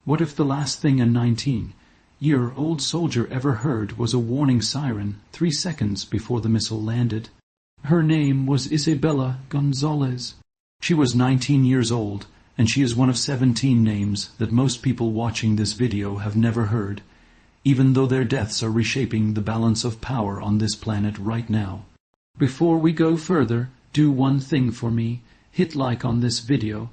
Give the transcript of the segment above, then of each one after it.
What if the last thing a 19-year-old soldier ever heard was a warning siren 3 seconds before the missile landed? Her name was Isabella Gonzalez. She was 19 years old, and she is one of 17 names that most people watching this video have never heard, even though their deaths are reshaping the balance of power on this planet right now. Before we go further, do one thing for me. Hit like on this video,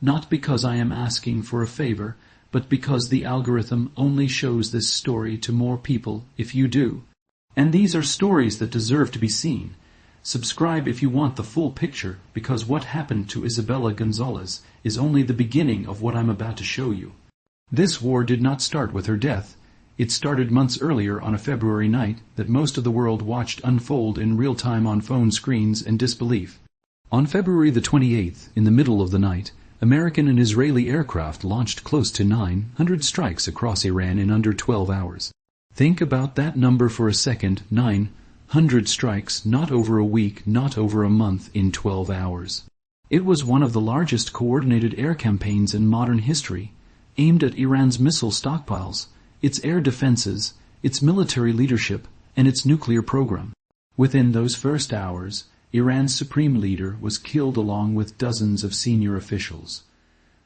not because I am asking for a favor, but because the algorithm only shows this story to more people if you do. And these are stories that deserve to be seen. Subscribe if you want the full picture, because what happened to Isabella Gonzalez is only the beginning of what I'm about to show you. This war did not start with her death. It started months earlier on a February night that most of the world watched unfold in real time on phone screens in disbelief. On February the 28th, in the middle of the night, American and Israeli aircraft launched close to 900 strikes across Iran in under 12 hours. Think about that number for a second, 900 strikes, not over a week, not over a month, in 12 hours. It was one of the largest coordinated air campaigns in modern history, aimed at Iran's missile stockpiles, its air defenses, its military leadership, and its nuclear program. Within those first hours, Iran's supreme leader was killed along with dozens of senior officials.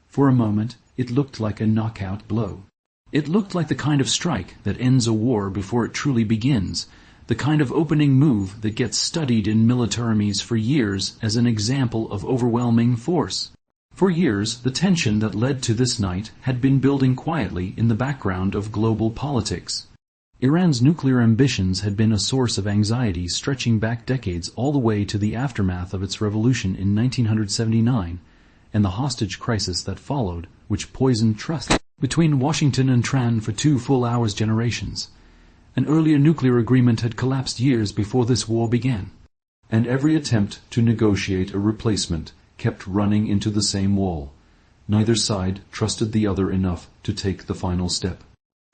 For a moment, it looked like a knockout blow. It looked like the kind of strike that ends a war before it truly begins, the kind of opening move that gets studied in militaries for years as an example of overwhelming force. For years, the tension that led to this night had been building quietly in the background of global politics. Iran's nuclear ambitions had been a source of anxiety stretching back decades all the way to the aftermath of its revolution in 1979 and the hostage crisis that followed, which poisoned trust between Washington and Tehran for 2 full hours generations. An earlier nuclear agreement had collapsed years before this war began, and every attempt to negotiate a replacement kept running into the same wall. Neither side trusted the other enough to take the final step.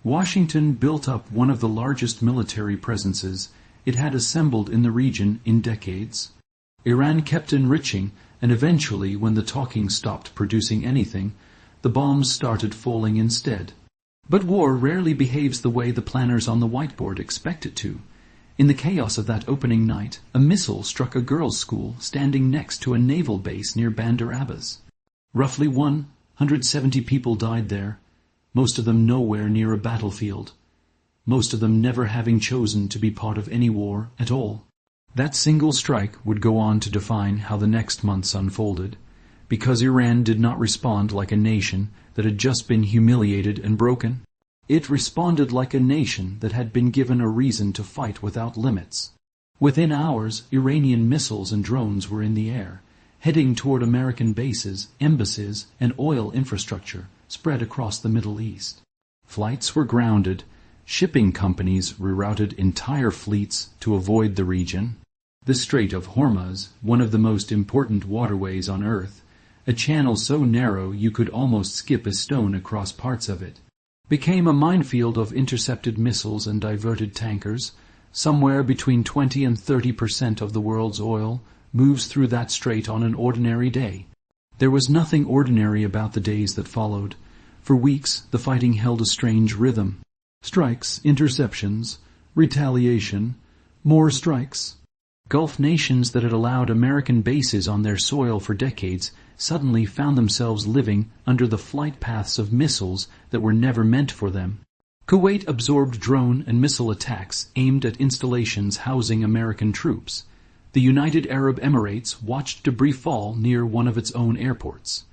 Washington built up one of the largest military presences it had assembled in the region in decades. Iran kept enriching, and eventually, when the talking stopped producing anything, the bombs started falling instead. But war rarely behaves the way the planners on the whiteboard expect it to. In the chaos of that opening night, a missile struck a girls' school standing next to a naval base near Bandar Abbas. Roughly 170 people died there, most of them nowhere near a battlefield, most of them never having chosen to be part of any war at all. That single strike would go on to define how the next months unfolded, because Iran did not respond like a nation that had just been humiliated and broken. It responded like a nation that had been given a reason to fight without limits. Within hours, Iranian missiles and drones were in the air, heading toward American bases, embassies, and oil infrastructure spread across the Middle East. Flights were grounded, shipping companies rerouted entire fleets to avoid the region. The Strait of Hormuz, one of the most important waterways on Earth, a channel so narrow you could almost skip a stone across parts of it, became a minefield of intercepted missiles and diverted tankers. Somewhere between 20 and 30% of the world's oil moves through that strait on an ordinary day. There was nothing ordinary about the days that followed. For weeks, the fighting held a strange rhythm. Strikes, interceptions, retaliation, more strikes. Gulf nations that had allowed American bases on their soil for decades suddenly found themselves living under the flight paths of missiles that were never meant for them. Kuwait absorbed drone and missile attacks aimed at installations housing American troops. The United Arab Emirates watched debris fall near one of its own airports.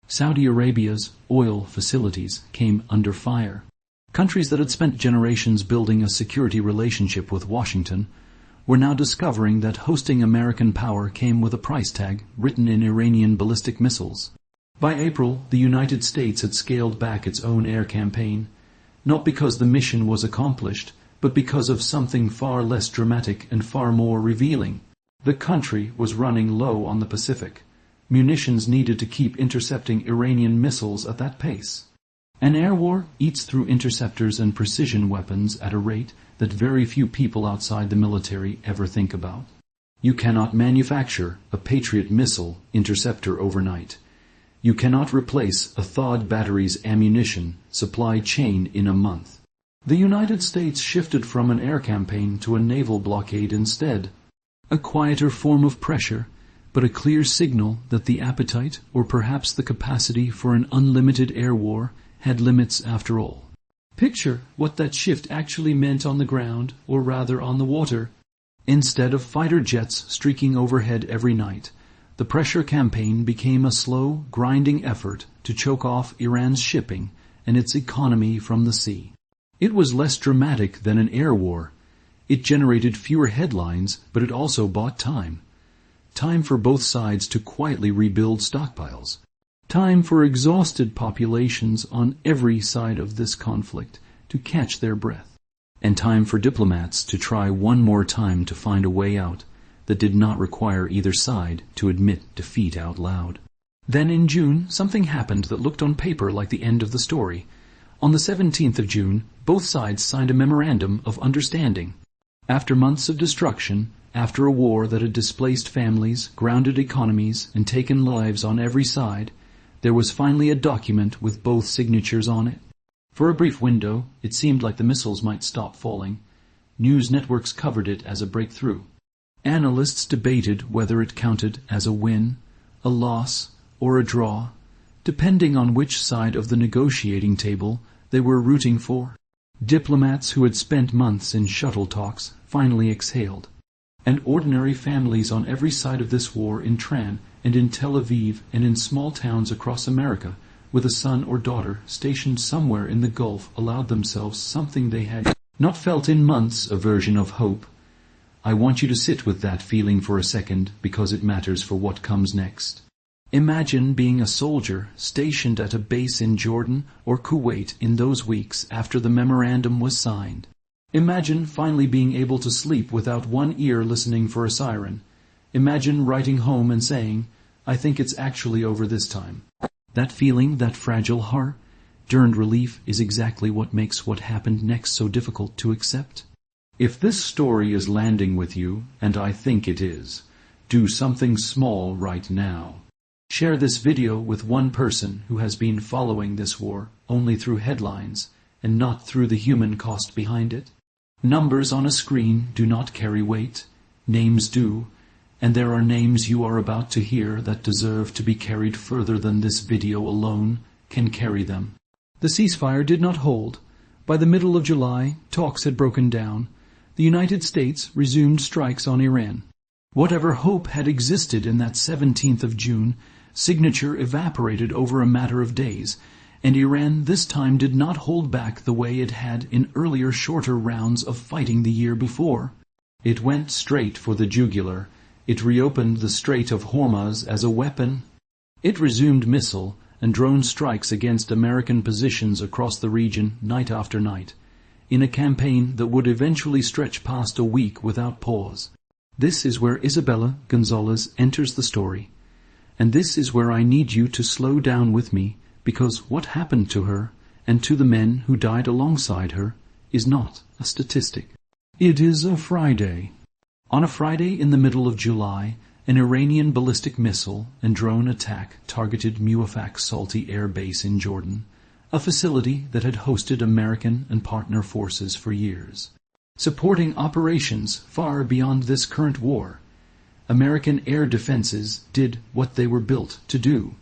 Saudi Arabia's oil facilities came under fire. Countries that had spent generations building a security relationship with Washington were now discovering that hosting American power came with a price tag written in Iranian ballistic missiles. By April, the United States had scaled back its own air campaign, not because the mission was accomplished, but because of something far less dramatic and far more revealing. The country was running low on the Pacific. Munitions needed to keep intercepting Iranian missiles at that pace. An air war eats through interceptors and precision weapons at a rate that very few people outside the military ever think about. You cannot manufacture a Patriot missile interceptor overnight. You cannot replace a thawed battery's ammunition supply chain in a month. The United States shifted from an air campaign to a naval blockade instead. A quieter form of pressure, but a clear signal that the appetite, or perhaps the capacity for an unlimited air war, had limits after all. Picture what that shift actually meant on the ground, or rather on the water. Instead of fighter jets streaking overhead every night, the pressure campaign became a slow, grinding effort to choke off Iran's shipping and its economy from the sea. It was less dramatic than an air war. It generated fewer headlines, but it also bought time. Time for both sides to quietly rebuild stockpiles. Time for exhausted populations on every side of this conflict to catch their breath. And time for diplomats to try one more time to find a way out that did not require either side to admit defeat out loud. Then in June, something happened that looked on paper like the end of the story. On the 17th of June, both sides signed a memorandum of understanding. After months of destruction, after a war that had displaced families, grounded economies, and taken lives on every side, there was finally a document with both signatures on it. For a brief window, it seemed like the missiles might stop falling. News networks covered it as a breakthrough. Analysts debated whether it counted as a win, a loss, or a draw, depending on which side of the negotiating table they were rooting for. Diplomats who had spent months in shuttle talks finally exhaled. And ordinary families on every side of this war in Tran and in Tel Aviv and in small towns across America with a son or daughter stationed somewhere in the Gulf allowed themselves something they had not felt in months, a version of hope. I want you to sit with that feeling for a second because it matters for what comes next. Imagine being a soldier stationed at a base in Jordan or Kuwait in those weeks after the memorandum was signed. Imagine finally being able to sleep without one ear listening for a siren. Imagine writing home and saying, I think it's actually over this time. That feeling, that fragile hard-earned relief is exactly what makes what happened next so difficult to accept. If this story is landing with you, and I think it is, do something small right now. Share this video with one person who has been following this war only through headlines and not through the human cost behind it. Numbers on a screen do not carry weight. Names do, and there are names you are about to hear that deserve to be carried further than this video alone can carry them. The ceasefire did not hold. By the middle of July, talks had broken down. The United States resumed strikes on Iran. Whatever hope had existed in that 17th of June, signature evaporated over a matter of days, and Iran this time did not hold back the way it had in earlier shorter rounds of fighting the year before. It went straight for the jugular. It reopened the Strait of Hormuz as a weapon. It resumed missile and drone strikes against American positions across the region night after night, in a campaign that would eventually stretch past a week without pause. This is where Isabella Gonzalez enters the story. And this is where I need you to slow down with me, because what happened to her, and to the men who died alongside her, is not a statistic. It is a Friday. On a Friday in the middle of July, an Iranian ballistic missile and drone attack targeted Muwafaq Salti Air Base in Jordan, a facility that had hosted American and partner forces for years. Supporting operations far beyond this current war, American air defenses did what they were built to do.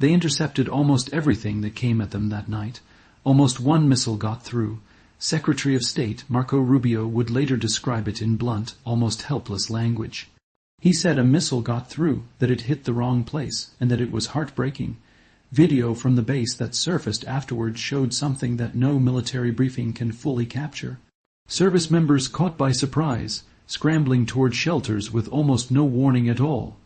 They intercepted almost everything that came at them that night. Almost one missile got through. Secretary of State Marco Rubio would later describe it in blunt, almost helpless language. He said a missile got through, that it hit the wrong place, and that it was heartbreaking. Video from the base that surfaced afterwards showed something that no military briefing can fully capture. Service members caught by surprise, scrambling toward shelters with almost no warning at all.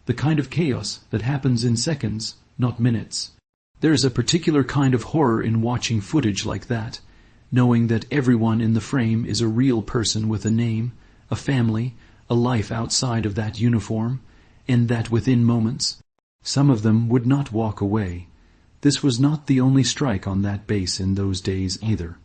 The kind of chaos that happens in seconds, not minutes. There is a particular kind of horror in watching footage like that, knowing that everyone in the frame is a real person with a name, a family, a life outside of that uniform, and that within moments. Some of them would not walk away. This was not the only strike on that base in those days either.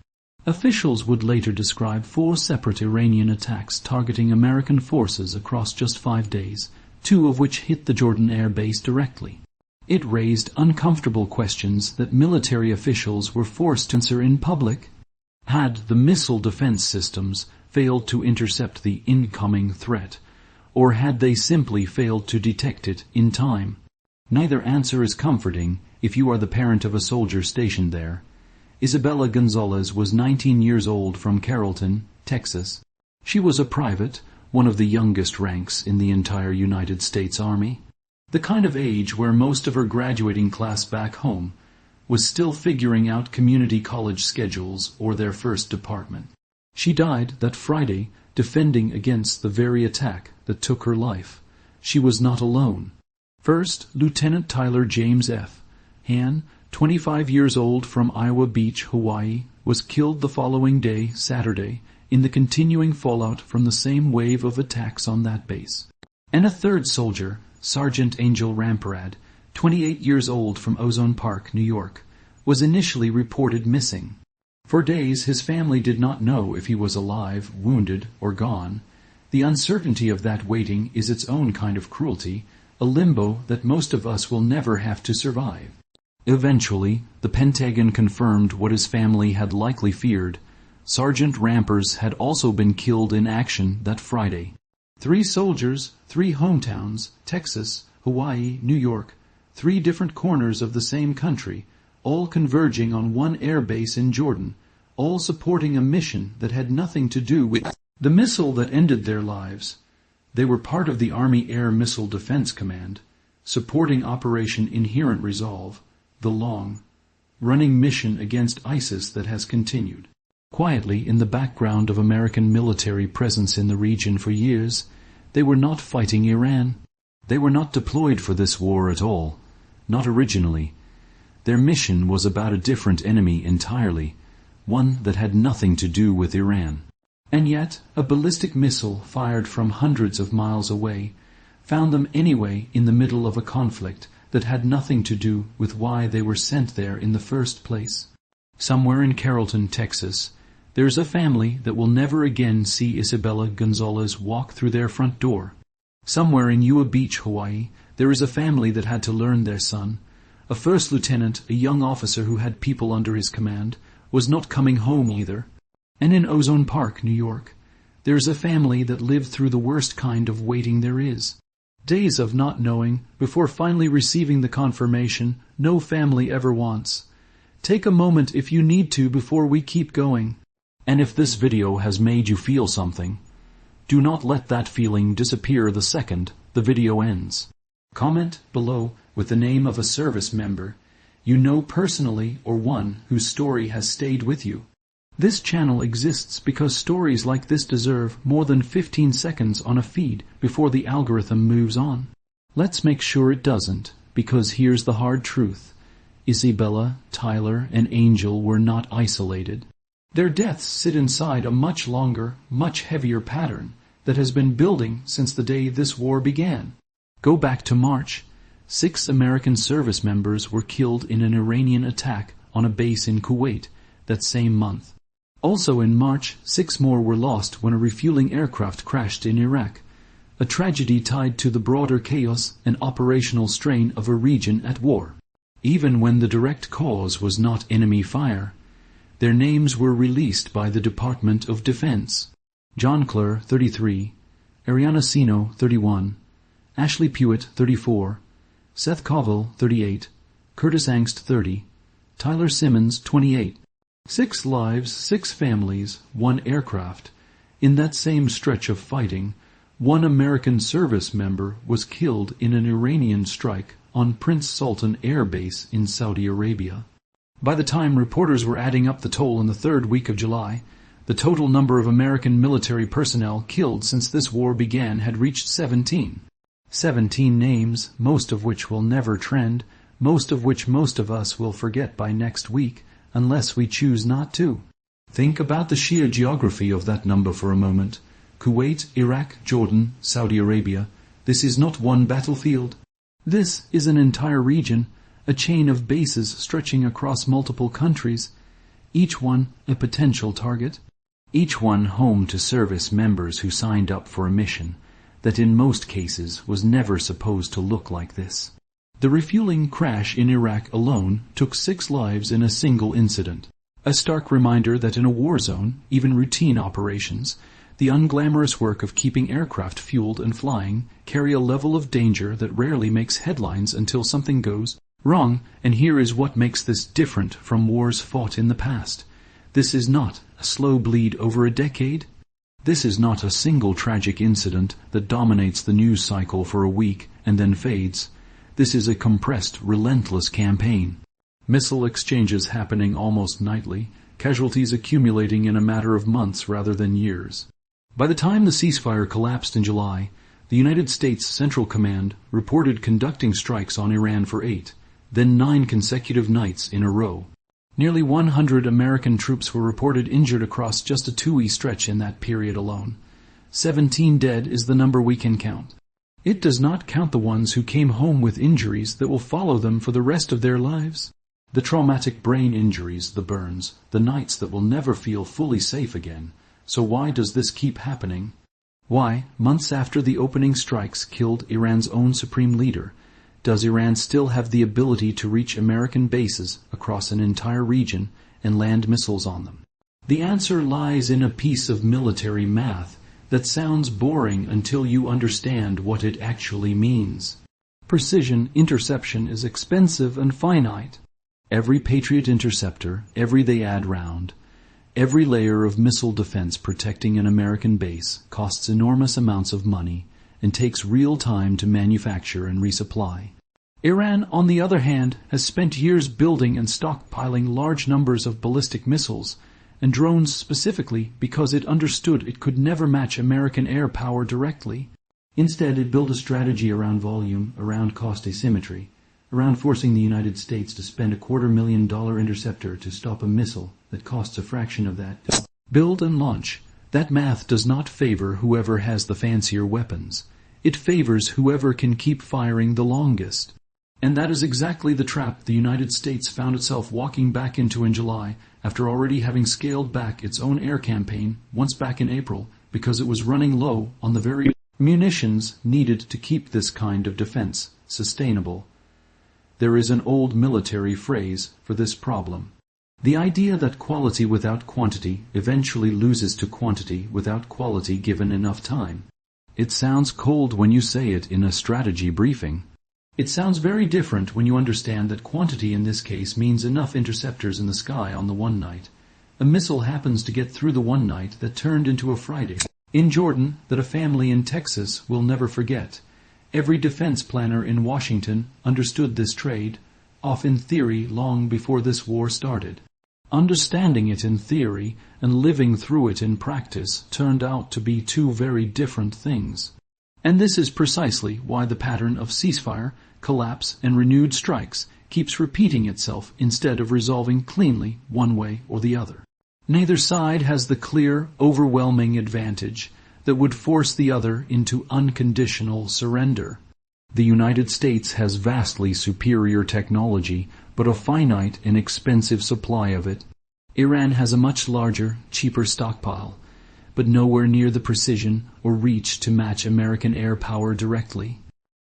Officials would later describe 4 separate Iranian attacks targeting American forces across just 5 days, 2 of which hit the Jordan Air Base directly. It raised uncomfortable questions that military officials were forced to answer in public. Had the missile defense systems failed to intercept the incoming threat, or had they simply failed to detect it in time? Neither answer is comforting if you are the parent of a soldier stationed there. Isabella Gonzalez was 19 years old from Carrollton, Texas. She was a private, one of the youngest ranks in the entire United States Army. The kind of age where most of her graduating class back home was still figuring out community college schedules or their first department. She died that Friday defending against the very attack that took her life. She was not alone. First, Lieutenant Tyler James F. Han, 25 years old from Iowa Beach, Hawaii, was killed the following day, Saturday, in the continuing fallout from the same wave of attacks on that base. And a third soldier, Sergeant Angel Ramparad, 28 years old from Ozone Park, New York, was initially reported missing. For days his family did not know if he was alive, wounded, or gone. The uncertainty of that waiting is its own kind of cruelty, a limbo that most of us will never have to survive. Eventually, the Pentagon confirmed what his family had likely feared. Sergeant Rampers had also been killed in action that Friday. 3 soldiers, 3 hometowns, Texas, Hawaii, New York, 3 different corners of the same country, all converging on one air base in Jordan, all supporting a mission that had nothing to do with the missile that ended their lives. They were part of the Army Air Missile Defense Command, supporting Operation Inherent Resolve, the long-running mission against ISIS that has continued quietly in the background of American military presence in the region for years. They were not fighting Iran. They were not deployed for this war at all, not originally. Their mission was about a different enemy entirely, one that had nothing to do with Iran. And yet, a ballistic missile fired from hundreds of miles away found them anyway in the middle of a conflict that had nothing to do with why they were sent there in the first place. Somewhere in Carrollton, Texas, there is a family that will never again see Isabella Gonzalez walk through their front door. Somewhere in Iowa Beach, Hawaii, there is a family that had to learn their son, a first lieutenant, a young officer who had people under his command, was not coming home either. And in Ozone Park, New York, there is a family that lived through the worst kind of waiting there is. Days of not knowing before finally receiving the confirmation no family ever wants. Take a moment if you need to before we keep going. And if this video has made you feel something, do not let that feeling disappear the second the video ends. Comment below with the name of a service member you know personally or one whose story has stayed with you. This channel exists because stories like this deserve more than 15 seconds on a feed before the algorithm moves on. Let's make sure it doesn't, because here's the hard truth. Isabella, Tyler, and Angel were not isolated. Their deaths sit inside a much longer, much heavier pattern that has been building since the day this war began. Go back to March. 6 American service members were killed in an Iranian attack on a base in Kuwait that same month. Also in March, 6 more were lost when a refueling aircraft crashed in Iraq, a tragedy tied to the broader chaos and operational strain of a region at war. Even when the direct cause was not enemy fire, their names were released by the Department of Defense. John Clure, 33, Ariana Sino, 31, Ashley Pewitt, 34, Seth Covell, 38, Curtis Angst, 30, Tyler Simmons, 28. 6 lives, 6 families, 1 aircraft. In that same stretch of fighting, 1 American service member was killed in an Iranian strike on Prince Sultan Air Base in Saudi Arabia. By the time reporters were adding up the toll in the 3rd week of July, the total number of American military personnel killed since this war began had reached 17. 17 names, most of which will never trend, most of which most of us will forget by next week, unless we choose not to. Think about the sheer geography of that number for a moment. Kuwait, Iraq, Jordan, Saudi Arabia. This is not one battlefield. This is an entire region, a chain of bases stretching across multiple countries, each one a potential target, each one home to service members who signed up for a mission that in most cases was never supposed to look like this. The refueling crash in Iraq alone took 6 lives in a single incident. A stark reminder that in a war zone, even routine operations, the unglamorous work of keeping aircraft fueled and flying carry a level of danger that rarely makes headlines until something goes wrong. And here is what makes this different from wars fought in the past. This is not a slow bleed over a decade. This is not a single tragic incident that dominates the news cycle for a week and then fades. This is a compressed, relentless campaign. Missile exchanges happening almost nightly, casualties accumulating in a matter of months rather than years. By the time the ceasefire collapsed in July, the United States Central Command reported conducting strikes on Iran for 8, then 9 consecutive nights in a row. Nearly 100 American troops were reported injured across just a 2-week stretch in that period alone. 17 dead is the number we can count. It does not count the ones who came home with injuries that will follow them for the rest of their lives. The traumatic brain injuries, the burns, the nights that will never feel fully safe again. So why does this keep happening? Why, months after the opening strikes killed Iran's own supreme leader, does Iran still have the ability to reach American bases across an entire region and land missiles on them? The answer lies in a piece of military math that sounds boring until you understand what it actually means. Precision interception is expensive and finite. Every Patriot interceptor, every they add round, every layer of missile defense protecting an American base costs enormous amounts of money and takes real time to manufacture and resupply. Iran, on the other hand, has spent years building and stockpiling large numbers of ballistic missiles and drones specifically because it understood it could never match American air power directly. Instead, it built a strategy around volume, around cost asymmetry, around forcing the United States to spend a $250,000 interceptor to stop a missile that costs a fraction of that. Build and launch. That math does not favor whoever has the fancier weapons. It favors whoever can keep firing the longest. And that is exactly the trap the United States found itself walking back into in July, after already having scaled back its own air campaign once back in April because it was running low on the very munitions needed to keep this kind of defense sustainable. There is an old military phrase for this problem. The idea that quality without quantity eventually loses to quantity without quality given enough time. It sounds cold when you say it in a strategy briefing. It sounds very different when you understand that quantity in this case means enough interceptors in the sky on the one night. A missile happens to get through the one night that turned into a Friday in Jordan that a family in Texas will never forget. Every defense planner in Washington understood this trade, off in theory long before this war started. Understanding it in theory and living through it in practice turned out to be two very different things. And this is precisely why the pattern of ceasefire, collapse, and renewed strikes keeps repeating itself instead of resolving cleanly one way or the other. Neither side has the clear, overwhelming advantage that would force the other into unconditional surrender. The United States has vastly superior technology, but a finite and expensive supply of it. Iran has a much larger, cheaper stockpile, but nowhere near the precision or reach to match American air power directly.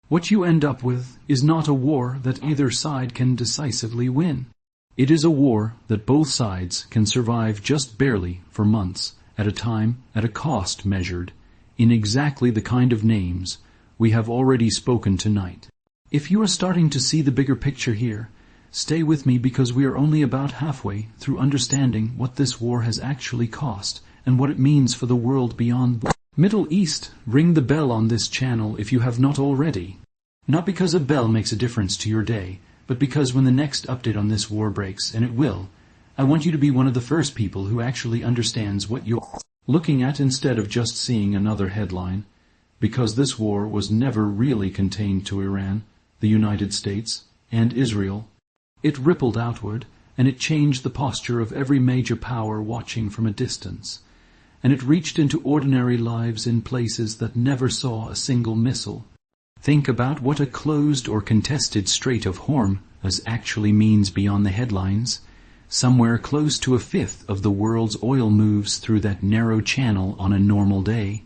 What you end up with is not a war that either side can decisively win. It is a war that both sides can survive just barely for months at a time, at a cost measured in exactly the kind of names we have already spoken tonight. If you are starting to see the bigger picture here, stay with me because we are only about halfway through understanding what this war has actually cost and what it means for the world beyond. Middle East, ring the bell on this channel if you have not already. Not because a bell makes a difference to your day, but because when the next update on this war breaks, and it will, I want you to be one of the first people who actually understands what you're looking at instead of just seeing another headline. Because this war was never really contained to Iran, the United States, and Israel. It rippled outward, and it changed the posture of every major power watching from a distance. And it reached into ordinary lives in places that never saw a single missile. Think about what a closed or contested Strait of Hormuz actually means beyond the headlines. Somewhere close to a fifth of the world's oil moves through that narrow channel on a normal day.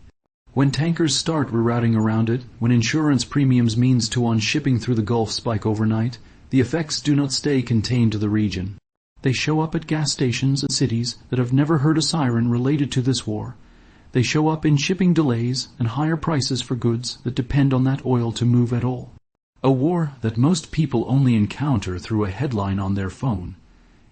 When tankers start rerouting around it, when insurance premiums means to on shipping through the Gulf spike overnight, the effects do not stay contained to the region. They show up at gas stations and cities that have never heard a siren related to this war. They show up in shipping delays and higher prices for goods that depend on that oil to move at all. A war that most people only encounter through a headline on their phone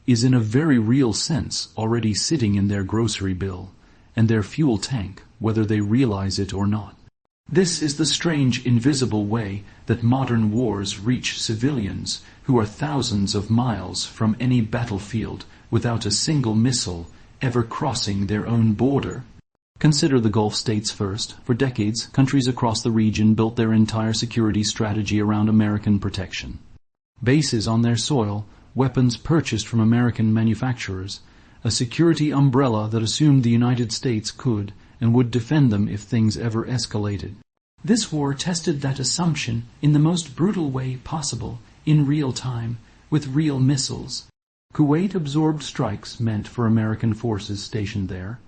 is in a very real sense already sitting in their grocery bill and their fuel tank, whether they realize it or not. This is the strange, invisible way that modern wars reach civilians who are thousands of miles from any battlefield without a single missile ever crossing their own border. Consider the Gulf states first. For decades, countries across the region built their entire security strategy around American protection. Bases on their soil, weapons purchased from American manufacturers, a security umbrella that assumed the United States could and would defend them if things ever escalated. This war tested that assumption in the most brutal way possible, in real time, with real missiles. Kuwait absorbed strikes meant for American forces stationed there,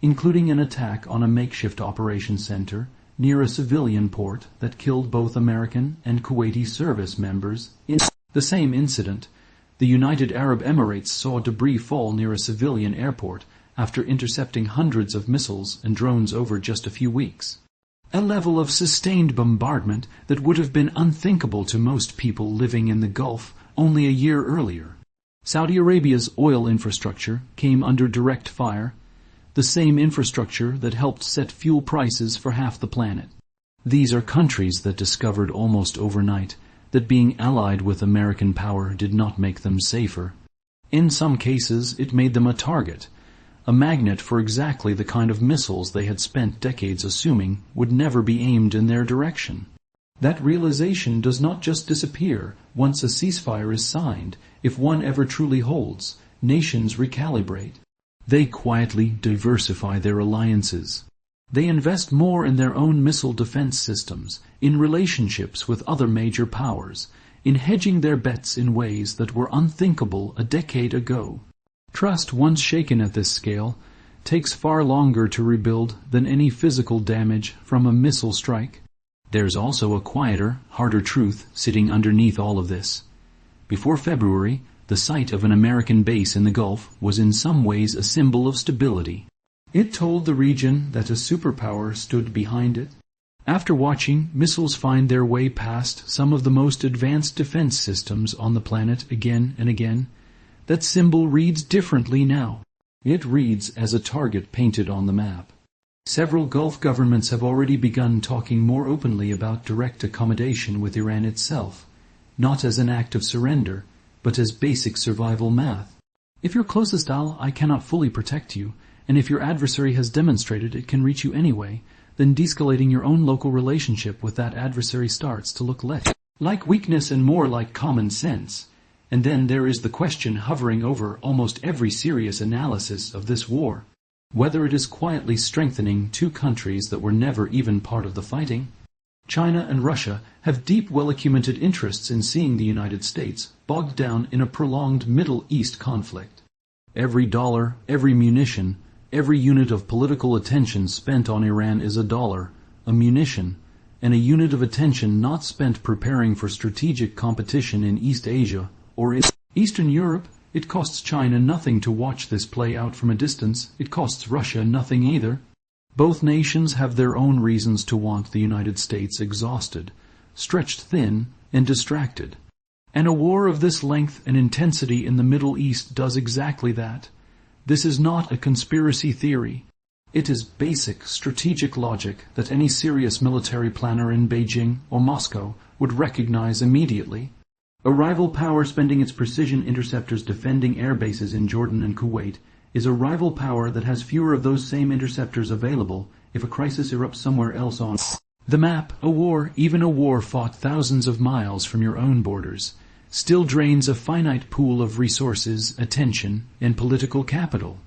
including an attack on a makeshift operations center near a civilian port that killed both American and Kuwaiti service members. In the same incident, the United Arab Emirates saw debris fall near a civilian airport after intercepting hundreds of missiles and drones over just a few weeks. A level of sustained bombardment that would have been unthinkable to most people living in the Gulf only a year earlier. Saudi Arabia's oil infrastructure came under direct fire, the same infrastructure that helped set fuel prices for half the planet. These are countries that discovered almost overnight that being allied with American power did not make them safer. In some cases, it made them a target, a magnet for exactly the kind of missiles they had spent decades assuming would never be aimed in their direction. That realization does not just disappear once a ceasefire is signed. If one ever truly holds, nations recalibrate. They quietly diversify their alliances. They invest more in their own missile defense systems, in relationships with other major powers, in hedging their bets in ways that were unthinkable a decade ago. Trust once shaken at this scale takes far longer to rebuild than any physical damage from a missile strike. There's also a quieter, harder truth sitting underneath all of this. Before February, the sight of an American base in the Gulf was in some ways a symbol of stability. It told the region that a superpower stood behind it. After watching missiles find their way past some of the most advanced defense systems on the planet again and again, that symbol reads differently now. It reads as a target painted on the map. Several Gulf governments have already begun talking more openly about direct accommodation with Iran itself, not as an act of surrender, but as basic survival math. If your closest ally cannot fully protect you, and if your adversary has demonstrated it can reach you anyway, then de-escalating your own local relationship with that adversary starts to look less like weakness and more like common sense. And then there is the question hovering over almost every serious analysis of this war, whether it is quietly strengthening two countries that were never even part of the fighting. China and Russia have deep, well-accumulated interests in seeing the United States bogged down in a prolonged Middle East conflict. Every dollar, every munition, every unit of political attention spent on Iran is a dollar, a munition, and a unit of attention not spent preparing for strategic competition in East Asia or in Eastern Europe. It costs China nothing to watch this play out from a distance. It costs Russia nothing either. Both nations have their own reasons to want the United States exhausted, stretched thin, and distracted. And a war of this length and intensity in the Middle East does exactly that. This is not a conspiracy theory. It is basic strategic logic that any serious military planner in Beijing or Moscow would recognize immediately. A rival power spending its precision interceptors defending air bases in Jordan and Kuwait is a rival power that has fewer of those same interceptors available if a crisis erupts somewhere else on the map. A war, even a war fought thousands of miles from your own borders, still drains a finite pool of resources, attention, and political capital.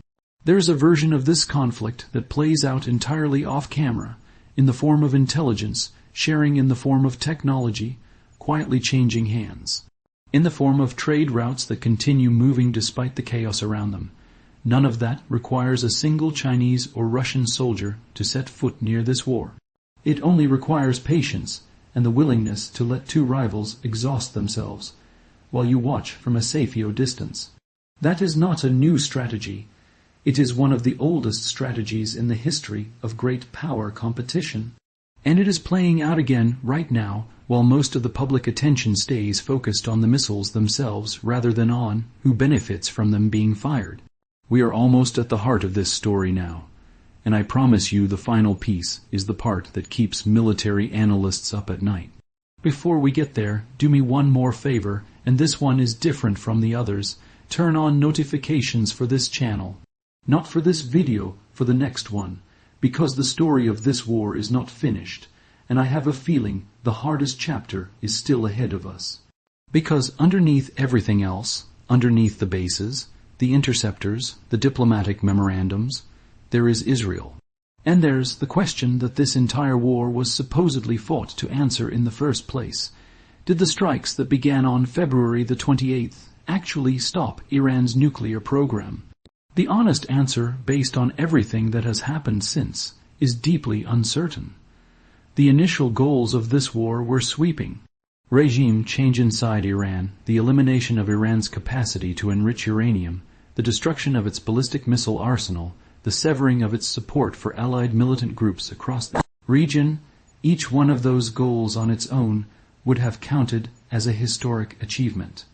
There is a version of this conflict that plays out entirely off-camera, in the form of intelligence, sharing in the form of technology, quietly changing hands. In the form of trade routes that continue moving despite the chaos around them. None of that requires a single Chinese or Russian soldier to set foot near this war. It only requires patience and the willingness to let two rivals exhaust themselves, while you watch from a safe distance. That is not a new strategy. It is one of the oldest strategies in the history of great power competition. And it is playing out again right now, while most of the public attention stays focused on the missiles themselves rather than on who benefits from them being fired. We are almost at the heart of this story now, and I promise you the final piece is the part that keeps military analysts up at night. Before we get there, do me one more favor, and this one is different from the others. Turn on notifications for this channel. Not for this video, for the next one, because the story of this war is not finished, and I have a feeling the hardest chapter is still ahead of us. Because underneath everything else, underneath the bases, the interceptors, the diplomatic memorandums, there is Israel. And there's the question that this entire war was supposedly fought to answer in the first place. Did the strikes that began on February the 28th actually stop Iran's nuclear program? The honest answer, based on everything that has happened since, is deeply uncertain. The initial goals of this war were sweeping. Regime change inside Iran, the elimination of Iran's capacity to enrich uranium, the destruction of its ballistic missile arsenal, the severing of its support for allied militant groups across the region. Each one of those goals on its own would have counted as a historic achievement.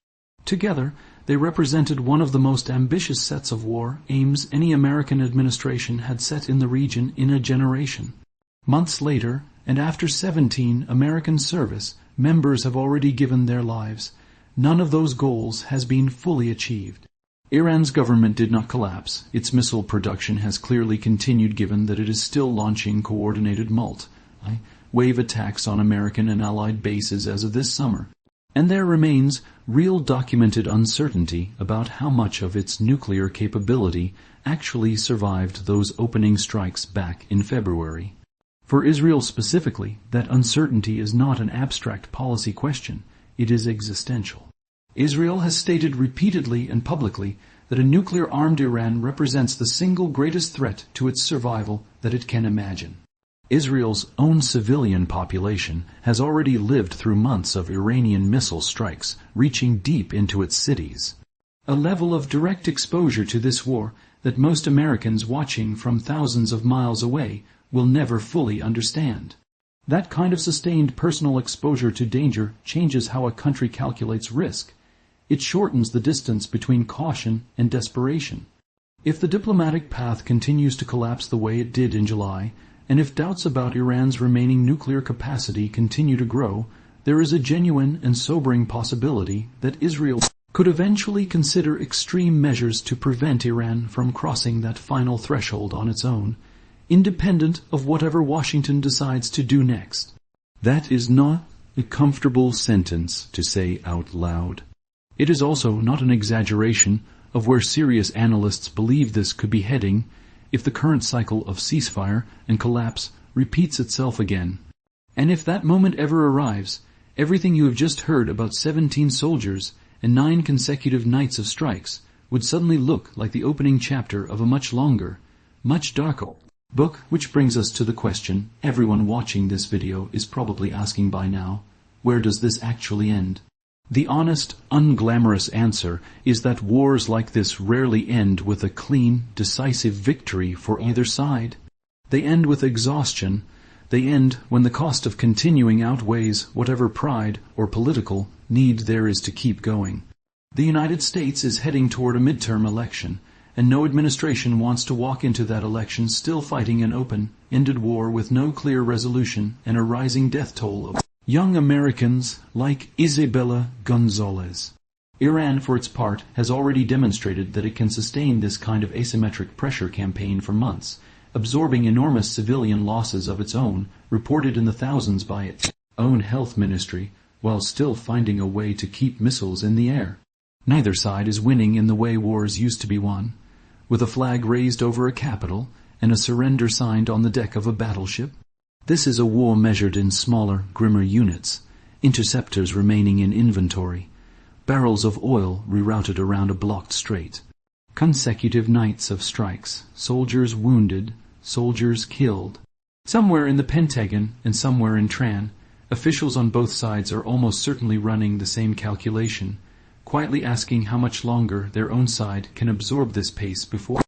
Together, they represented one of the most ambitious sets of war aims any American administration had set in the region in a generation. Months later, and after 17 American service, members have already given their lives. None of those goals has been fully achieved. Iran's government did not collapse. Its missile production has clearly continued, given that it is still launching coordinated multi-wave attacks on American and allied bases as of this summer. And there remains real documented uncertainty about how much of its nuclear capability actually survived those opening strikes back in February. For Israel specifically, that uncertainty is not an abstract policy question, it is existential. Israel has stated repeatedly and publicly that a nuclear-armed Iran represents the single greatest threat to its survival that it can imagine. Israel's own civilian population has already lived through months of Iranian missile strikes, reaching deep into its cities. A level of direct exposure to this war that most Americans watching from thousands of miles away will never fully understand. That kind of sustained personal exposure to danger changes how a country calculates risk. It shortens the distance between caution and desperation. If the diplomatic path continues to collapse the way it did in July, and if doubts about Iran's remaining nuclear capacity continue to grow, there is a genuine and sobering possibility that Israel could eventually consider extreme measures to prevent Iran from crossing that final threshold on its own, independent of whatever Washington decides to do next. That is not a comfortable sentence to say out loud. It is also not an exaggeration of where serious analysts believe this could be heading if the current cycle of ceasefire and collapse repeats itself again. And if that moment ever arrives, everything you have just heard about 17 soldiers and 9 consecutive nights of strikes would suddenly look like the opening chapter of a much longer, much darker book. Which brings us to the question everyone watching this video is probably asking by now: where does this actually end? The honest, unglamorous answer is that wars like this rarely end with a clean, decisive victory for either side. They end with exhaustion. They end when the cost of continuing outweighs whatever pride or political need there is to keep going. The United States is heading toward a midterm election, and no administration wants to walk into that election still fighting an open-ended war with no clear resolution and a rising death toll of young Americans like Isabella Gonzalez. Iran, for its part, has already demonstrated that it can sustain this kind of asymmetric pressure campaign for months, absorbing enormous civilian losses of its own, reported in the thousands by its own health ministry, while still finding a way to keep missiles in the air. Neither side is winning in the way wars used to be won, with a flag raised over a capital and a surrender signed on the deck of a battleship. This is a war measured in smaller, grimmer units, interceptors remaining in inventory, barrels of oil rerouted around a blocked strait. Consecutive nights of strikes, soldiers wounded, soldiers killed. Somewhere in the Pentagon and somewhere in Tran, officials on both sides are almost certainly running the same calculation, quietly asking how much longer their own side can absorb this pace before